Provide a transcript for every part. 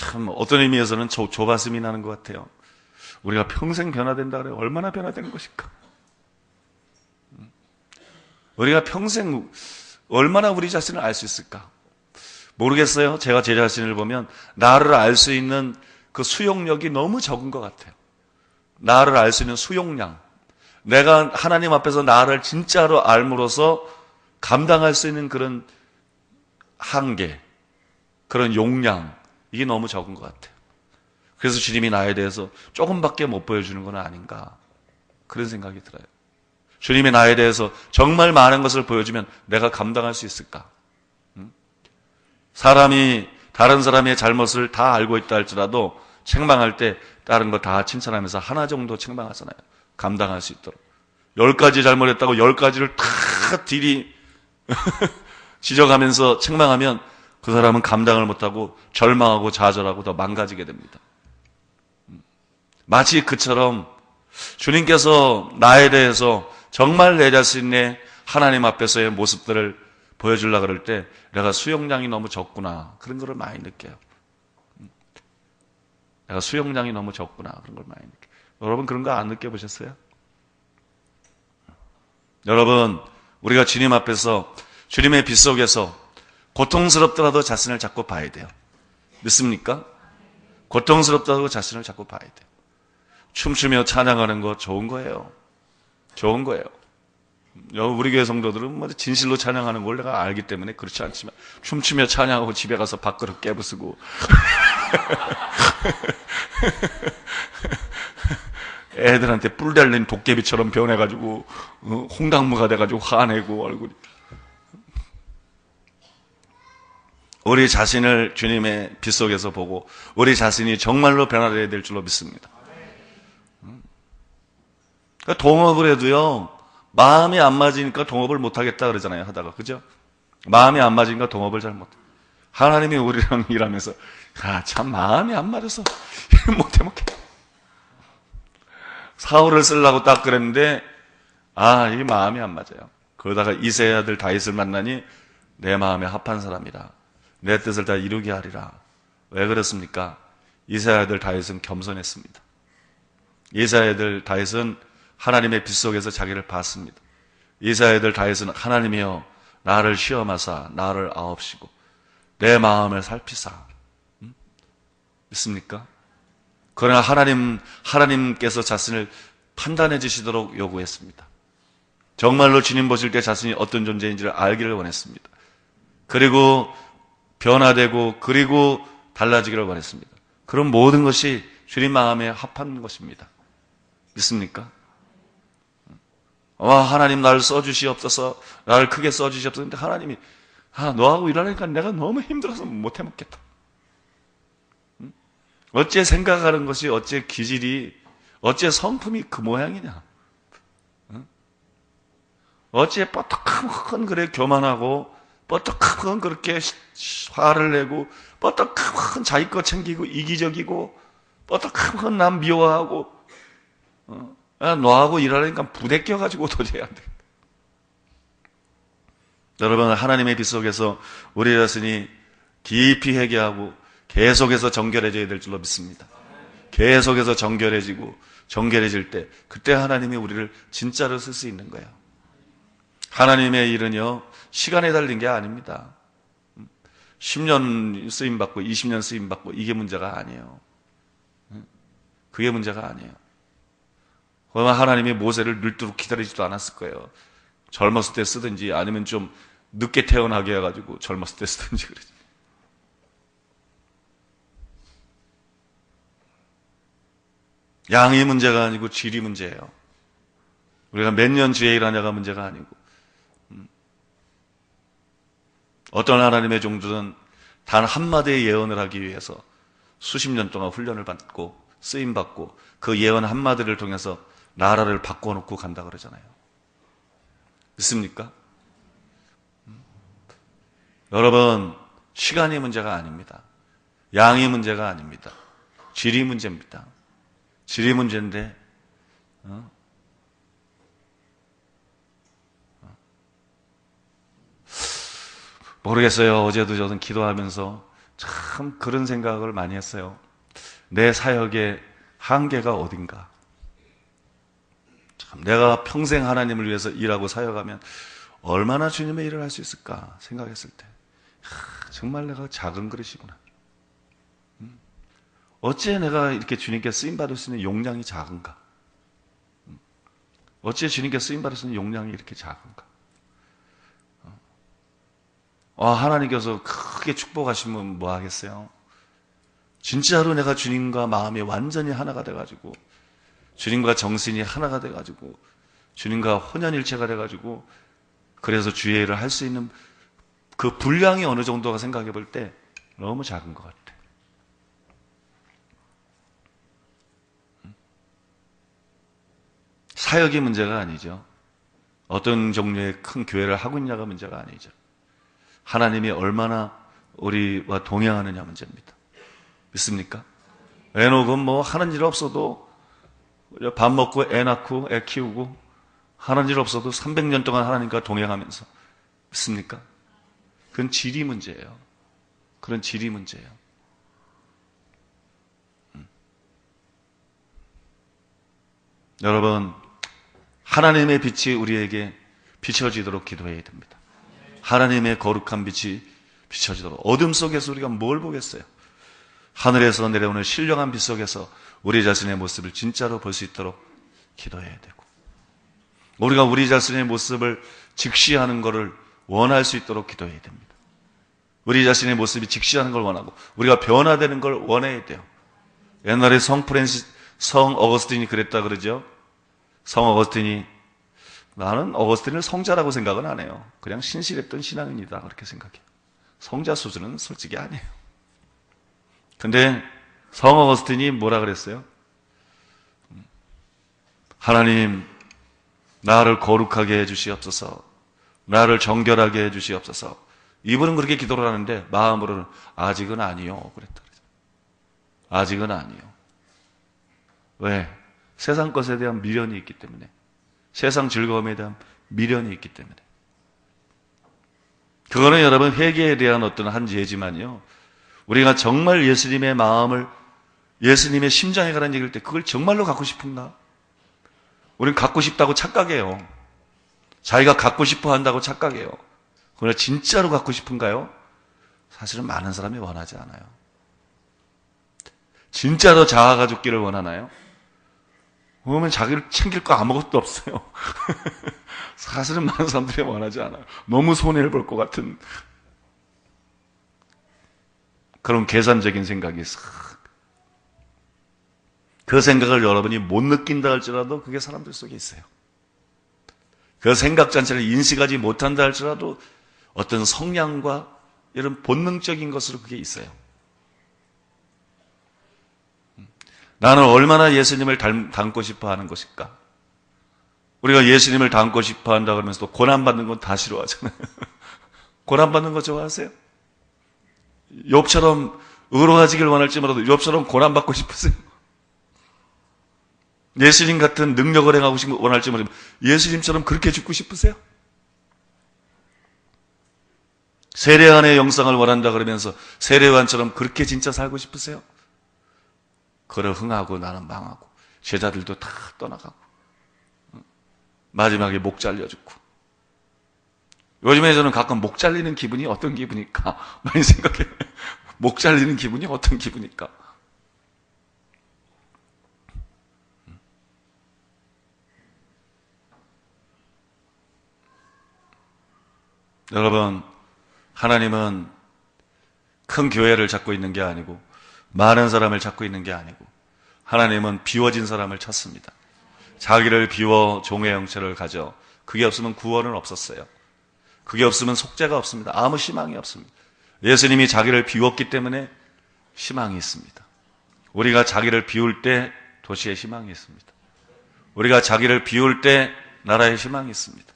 참 어떤 의미에서는 조바심이 나는 것 같아요. 우리가 평생 변화된다 그래요. 얼마나 변화되는 것일까? 우리가 평생 얼마나 우리 자신을 알 수 있을까? 모르겠어요. 제가 제 자신을 보면 나를 알 수 있는 그 수용력이 너무 적은 것 같아요. 나를 알 수 있는 수용량. 내가 하나님 앞에서 나를 진짜로 알므로써 감당할 수 있는 그런 한계, 그런 용량, 이게 너무 적은 것 같아요. 그래서 주님이 나에 대해서 조금밖에 못 보여주는 건 아닌가, 그런 생각이 들어요. 주님이 나에 대해서 정말 많은 것을 보여주면 내가 감당할 수 있을까? 사람이 다른 사람의 잘못을 다 알고 있다 할지라도 책망할 때 다른 거 다 칭찬하면서 하나 정도 책망하잖아요. 감당할 수 있도록. 10가지 잘못했다고 10가지를 다 딜이 지적하면서 책망하면 그 사람은 감당을 못하고 절망하고 좌절하고 더 망가지게 됩니다. 마치 그처럼 주님께서 나에 대해서 정말 내 자신의 하나님 앞에서의 모습들을 보여주려고 그럴 때 내가 수용량이 너무 적구나, 그런 걸 많이 느껴요. 내가 수용량이 너무 적구나, 그런 걸 많이 느껴요. 여러분 그런 거 안 느껴보셨어요? 여러분, 우리가 주님 앞에서 주님의 빛 속에서 고통스럽더라도 자신을 자꾸 봐야 돼요. 믿습니까? 고통스럽더라도 자신을 자꾸 봐야 돼요. 춤추며 찬양하는 거 좋은 거예요. 좋은 거예요. 우리 교회 성도들은 진실로 찬양하는 걸 내가 알기 때문에 그렇지 않지만 춤추며 찬양하고 집에 가서 밥그릇 깨부수고 애들한테 뿔 달린 도깨비처럼 변해가지고 홍당무가 돼가지고 화내고 얼굴이. 우리 자신을 주님의 빛 속에서 보고 우리 자신이 정말로 변화되어야 될 줄로 믿습니다. 그러니까 동업을 해도요, 마음이 안 맞으니까 동업을 못하겠다 그러잖아요, 하다가. 그죠? 마음이 안 맞으니까 동업을 잘 못해. 하나님이 우리랑 일하면서 참 마음이 안 맞아서 못해. 사울을 쓰려고 딱 그랬는데 이 마음이 안 맞아요. 그러다가 이새의 아들 다윗을 만나니 내 마음에 합한 사람이라, 내 뜻을 다 이루게 하리라. 왜 그렇습니까? 이새의 아들 다윗은 겸손했습니다. 이새의 아들 다윗은 하나님의 빛 속에서 자기를 봤습니다. 이새의 아들 다윗은 하나님이여 나를 시험하사 나를 아옵시고 내 마음을 살피사. 믿습니까? 그러나 하나님께서 자신을 판단해 주시도록 요구했습니다. 정말로 주님 보실 때 자신이 어떤 존재인지를 알기를 원했습니다. 그리고 변화되고 그리고 달라지기를 원했습니다. 그런 모든 것이 주님 마음에 합한 것입니다. 믿습니까? 하나님 나를 써주시옵소서, 나를 크게 써주시옵소서. 근데 하나님이 너하고 일하니까 내가 너무 힘들어서 못해 먹겠다. 어째 생각하는 것이, 어째 기질이, 어째 성품이 그 모양이냐? 어째 뻗떡한 그래 교만하고, 뻗떡한 그렇게 화를 내고, 뻗떡한 자기 거 챙기고 이기적이고, 뻗떡한 남 미워하고, 너하고 일하니까 부대껴가지고 도저히 안 돼. 여러분, 하나님의 빛 속에서 우리 자신이 깊이 회개하고 계속해서 정결해져야 될 줄로 믿습니다. 계속해서 정결해질 때 그때 하나님이 우리를 진짜로 쓸 수 있는 거예요. 하나님의 일은요, 시간에 달린 게 아닙니다. 10년 쓰임받고 20년 쓰임받고 이게 문제가 아니에요. 그게 문제가 아니에요. 그러면 하나님이 모세를 늙도록 기다리지도 않았을 거예요. 젊었을 때 쓰든지 아니면 좀 늦게 태어나게 해가지고 젊었을 때 쓰든지 그러지. 양이 문제가 아니고 질이 문제예요. 우리가 몇 년 주에 일하냐가 문제가 아니고, 어떤 하나님의 종들은 단 한마디의 예언을 하기 위해서 수십 년 동안 훈련을 받고 쓰임받고 그 예언 한마디를 통해서 나라를 바꿔놓고 간다 그러잖아요. 믿습니까? 여러분, 시간이 문제가 아닙니다. 양이 문제가 아닙니다. 질이 문제입니다. 질이 문제인데 모르겠어요. 어제도 저는 기도하면서 참 그런 생각을 많이 했어요. 내 사역의 한계가 어딘가. 참 내가 평생 하나님을 위해서 일하고 사역하면 얼마나 주님의 일을 할 수 있을까 생각했을 때 정말 내가 작은 그릇이구나. 어찌 내가 이렇게 주님께 쓰임받을 수 있는 용량이 작은가? 어찌 주님께 쓰임받을 수 있는 용량이 이렇게 작은가? 하나님께서 크게 축복하시면 뭐 하겠어요? 진짜로 내가 주님과 마음이 완전히 하나가 돼가지고 주님과 정신이 하나가 돼가지고 주님과 혼연일체가 돼가지고 그래서 주의 일을 할 수 있는 그 분량이 어느 정도가 생각해 볼 때 너무 작은 것 같아. 사역이 문제가 아니죠. 어떤 종류의 큰 교회를 하고 있냐가 문제가 아니죠. 하나님이 얼마나 우리와 동행하느냐 문제입니다. 믿습니까? 에녹은 뭐 하는 일 없어도 밥 먹고 애 낳고 애 키우고 하는 일 없어도 300년 동안 하나님과 동행하면서 믿습니까? 그건 질이 문제예요. 그런 질이 문제예요. 여러분, 하나님의 빛이 우리에게 비춰지도록 기도해야 됩니다. 하나님의 거룩한 빛이 비춰지도록. 어둠 속에서 우리가 뭘 보겠어요? 하늘에서 내려오는 신령한 빛 속에서 우리 자신의 모습을 진짜로 볼 수 있도록 기도해야 되고, 우리가 우리 자신의 모습을 직시하는 것을 원할 수 있도록 기도해야 됩니다. 우리 자신의 모습이 직시하는 걸 원하고 우리가 변화되는 걸 원해야 돼요. 옛날에 성 어거스틴이 그랬다 그러죠. 성 어거스틴이 나는 어거스틴을 성자라고 생각은 안 해요. 그냥 신실했던 신앙인이다 그렇게 생각해요. 성자 수준은 솔직히 아니에요. 근데 성 어거스틴이 뭐라 그랬어요? 하나님, 나를 거룩하게 해주시옵소서, 나를 정결하게 해주시옵소서. 이분은 그렇게 기도를 하는데 마음으로는 아직은 아니요 그랬다. 아직은 아니요. 왜? 세상 것에 대한 미련이 있기 때문에, 세상 즐거움에 대한 미련이 있기 때문에. 그거는 여러분 회개에 대한 어떤 한 예지만요, 우리가 정말 예수님의 마음을, 예수님의 심장에 가는 얘기일 때 그걸 정말로 갖고 싶은가? 우리는 갖고 싶다고 착각해요. 자기가 갖고 싶어 한다고 착각해요. 그러나 진짜로 갖고 싶은가요? 사실은 많은 사람이 원하지 않아요. 진짜로 자아가 죽기를 원하나요? 보면 자기를 챙길 거 아무것도 없어요. 사실은 많은 사람들이 원하지 않아요. 너무 손해를 볼 것 같은 그런 계산적인 생각이 그 생각을 여러분이 못 느낀다 할지라도 그게 사람들 속에 있어요. 그 생각 자체를 인식하지 못한다 할지라도 어떤 성향과 이런 본능적인 것으로 그게 있어요. 나는 얼마나 예수님을 닮고 싶어 하는 것일까? 우리가 예수님을 닮고 싶어 한다 그러면서도 고난받는 건 다 싫어하잖아요. 고난받는 거 좋아하세요? 욥처럼 의로워지길 원할지 몰라도 욥처럼 고난받고 싶으세요? 예수님 같은 능력을 행하고 싶은 원할지 모르지만 예수님처럼 그렇게 죽고 싶으세요? 세례요한의 영상을 원한다 그러면서 세례요한처럼 그렇게 진짜 살고 싶으세요? 그를 흥하고 나는 망하고 제자들도 다 떠나가고 마지막에 목 잘려 죽고. 요즘에 저는 가끔 목 잘리는 기분이 어떤 기분일까 많이 생각해요. 목 잘리는 기분이 어떤 기분일까? 여러분, 하나님은 큰 교회를 찾고 있는 게 아니고 많은 사람을 찾고 있는 게 아니고 하나님은 비워진 사람을 찾습니다. 자기를 비워 종의 형체를 가져. 그게 없으면 구원은 없었어요. 그게 없으면 속죄가 없습니다. 아무 희망이 없습니다. 예수님이 자기를 비웠기 때문에 희망이 있습니다. 우리가 자기를 비울 때 도시에 희망이 있습니다. 우리가 자기를 비울 때 나라에 희망이 있습니다.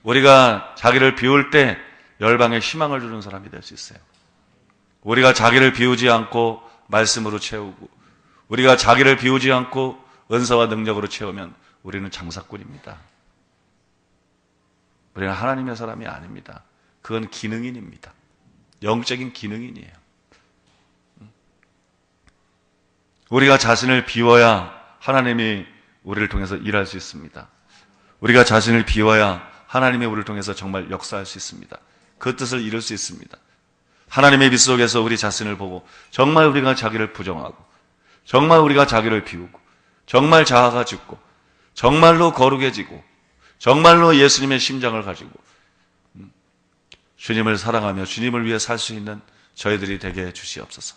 우리가 자기를 비울 때 열방에 희망을 주는 사람이 될 수 있어요. 우리가 자기를 비우지 않고 말씀으로 채우고 우리가 자기를 비우지 않고 은사와 능력으로 채우면 우리는 장사꾼입니다. 우리는 하나님의 사람이 아닙니다. 그건 기능인입니다. 영적인 기능인이에요. 우리가 자신을 비워야 하나님이 우리를 통해서 일할 수 있습니다. 우리가 자신을 비워야 하나님이 우리를 통해서 정말 역사할 수 있습니다. 그 뜻을 이룰 수 있습니다. 하나님의 빛 속에서 우리 자신을 보고 정말 우리가 자기를 부정하고 정말 우리가 자기를 비우고 정말 자아가 죽고 정말로 거룩해지고 정말로 예수님의 심장을 가지고 주님을 사랑하며 주님을 위해 살 수 있는 저희들이 되게 해주시옵소서.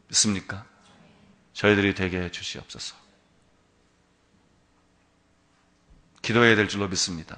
믿습니까? 저희들이 되게 해주시옵소서. 기도해야 될 줄로 믿습니다.